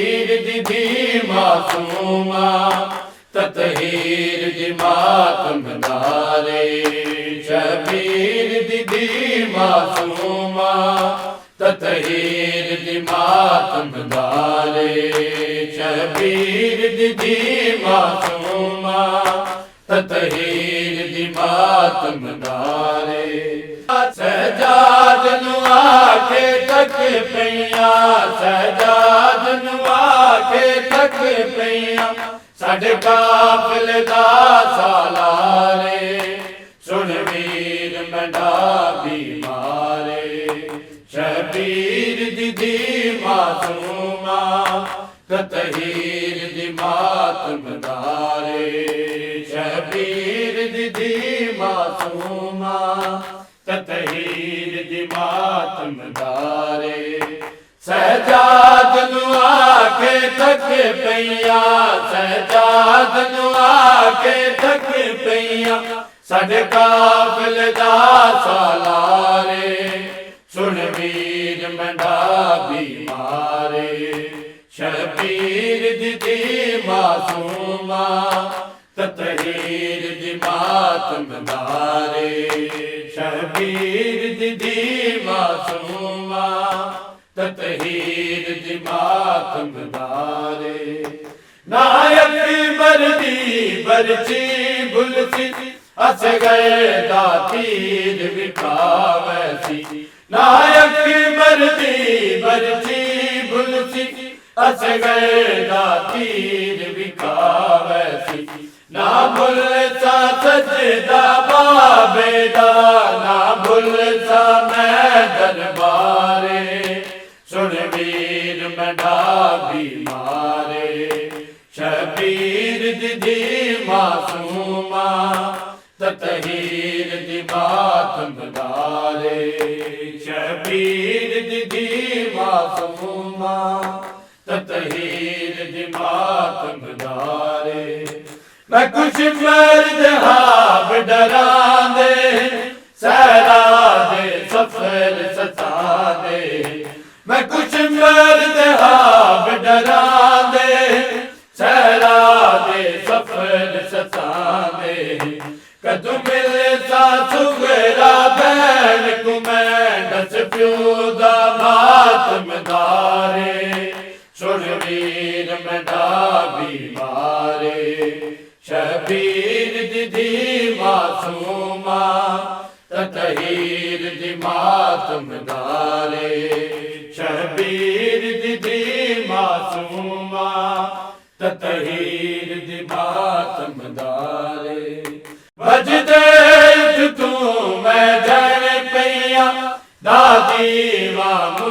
शबीर दी मासूमा ततहीर दी मातम दारे शबीर दी मासूमा ततहीर दी मातम दारे शबीर दी मासूमा ततहीर दी मातम दारे सजाद नुआ के तक पैया सजाद नुआ के तक पैया साढ़े काफिल दा सालारे सुन वीर मंडा बीमारे शबीर दी मासूमा ततहीर दी मातम दारे शबीर दी मासूमा ततहीर दी मातम दारे सजाद नुआ के तक पैया सजाद नुआ के तक पैया साढ़े काफिल दा सालारे सुन वीर मंडा बीमारे शबीर दी मासूमा ततहीर दी मातम दारे शबीर दी मासूमा ततहीर दी मातम दारे नायक बरदी बरची बुलसी अस गए दातीर विखावैसी नायक बरदी बरची बुलसी अस गए दातीर विखावैसी ना भूल सा सजदा बाबेदा ना भूल सा मैं दरबारे सुन वीर मंडा बीमारे शबीर दी मासूमा ततहीर दी मातम दारे शबीर दी मासूमा ततहीर दी मातम दारे मैं कुछ मर्द हाब डरा दे सहरा दे सफर सता दे मैं कुछ मर्द हाब डरा दे सहरा दे सफर सता दे कदू मिले सा सुगरा बहन को मैं दस प्योदा मातम दारे सुन वीर मंडा बीमारे शबीर दी मासूमा ततहीर दी मातम दारे शबीर दी मासूमा ततहीर दी मातम दारे बजदे उठ तू मैं जन पैया दादी वामू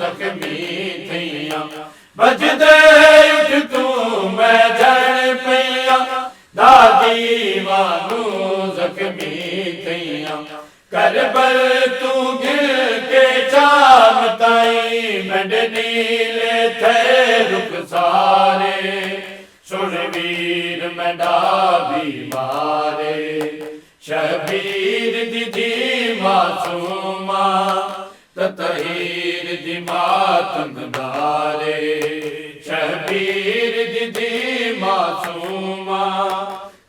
जख्मी थैया बजदे उठ तू मैं जन पैया दादी वानू जख्मी थैया करबल तू गिर के चाम ताई मंड नीले थे रुख सारे सुन वीर मंडा बीमारे शबीर दी मासूमा ततहीर दी मातम दारे शबीर दी मासूमा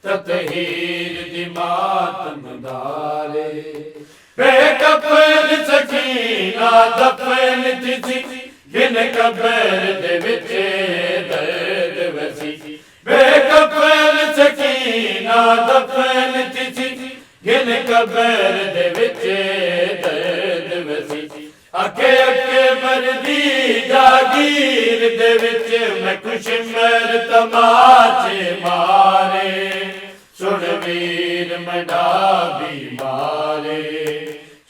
ततहीर दी मातम दारे बेकफन सकीना दफन तिथि गिन कबर दे विच दर्द वसी बेकफन सकीना दफन तिथि गिन कबर दे विच दर्द वसी अके अके मरदी जागीर दे विच मैं कुछ मर तमाचे मारे सुन वीर मंडा बीमारे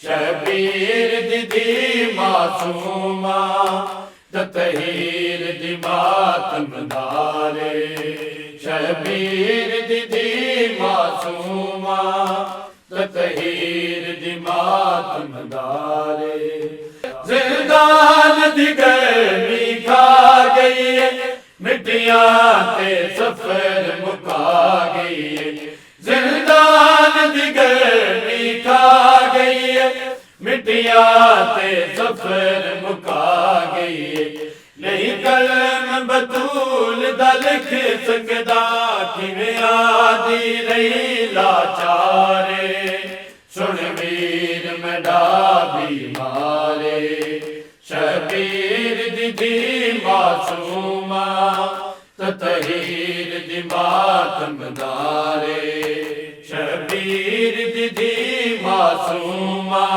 शबीर दी मासूमा ततहीर दी मातम दारे शबीर दी मासूमा ततहीर दी मातम दारे जिंदान दी गर्मी खा गई मिट्टियां ते सफर मुका गई जिंदान दी गर्मी खा गई मिट्टियां ते सफर मुका गई नहीं कलम ਬਤੂਲ ਦਾ ਲਿਖ ਸਕਦਾ ਕਿਵੇਂ ਆਦੀ ਰਹੀ ਲਾਚਾਰੇ ਸੁਣ ਵੀਰ ਮੇਰਾ ਬੀਮਾਰੇ ਸ਼ਬੀਰ ਦੀ ਮਾਸੂਮਾ ਤਤਹੀਰ ਦੀ ਮਾਤਮ ਦਾਰੇ ਸ਼ਬੀਰ ਦੀ ਮਾਸੂਮਾ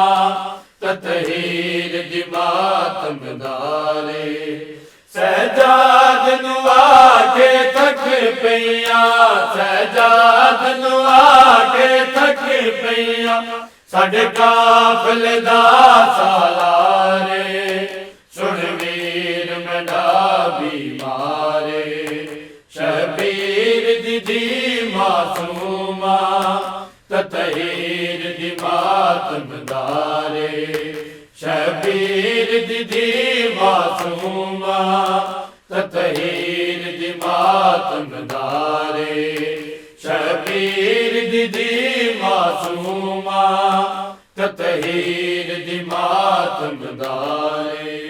ਤਤਹੀਰ ਦੀ ਮਾਤਮ ਦਾਰੇ ਸਹਿਜਾਦ ਨੂੰ ਆ ਕੇ ਥੱਕ ਪਈਆਂ ਸਹਿਜਾਦ ਨੂੰ ਆ ਕੇ ਥੱਕ ਪਈਆਂ ਸਾਡੇ ਕਾਫਲੇ ਦਾ ਸਾਲਾਰੇ ਸੁਣ ਵੀਰ ਮੇਰਾ ਬੀਮਾਰੇ ਸ਼ਬੀਰ ਦੀ ਮਾਸੂਮਾ ਤਤਹੀਰ ਦੀ ਮਾਤਮ ਦਾਰੇ ਸ਼ਬੀਰ ਦੀ ਮਾਸੂਮਾ ਤਤਹੀਰ ਦੀ ਮਾਤਮ ਦਾਰੇ ਸ਼ਬੀਰ ਦੀ ਮਾਸੂਮਾ ਤਤਹੀਰ ਦੀ ਮਾਤਮ ਦਾਰੇ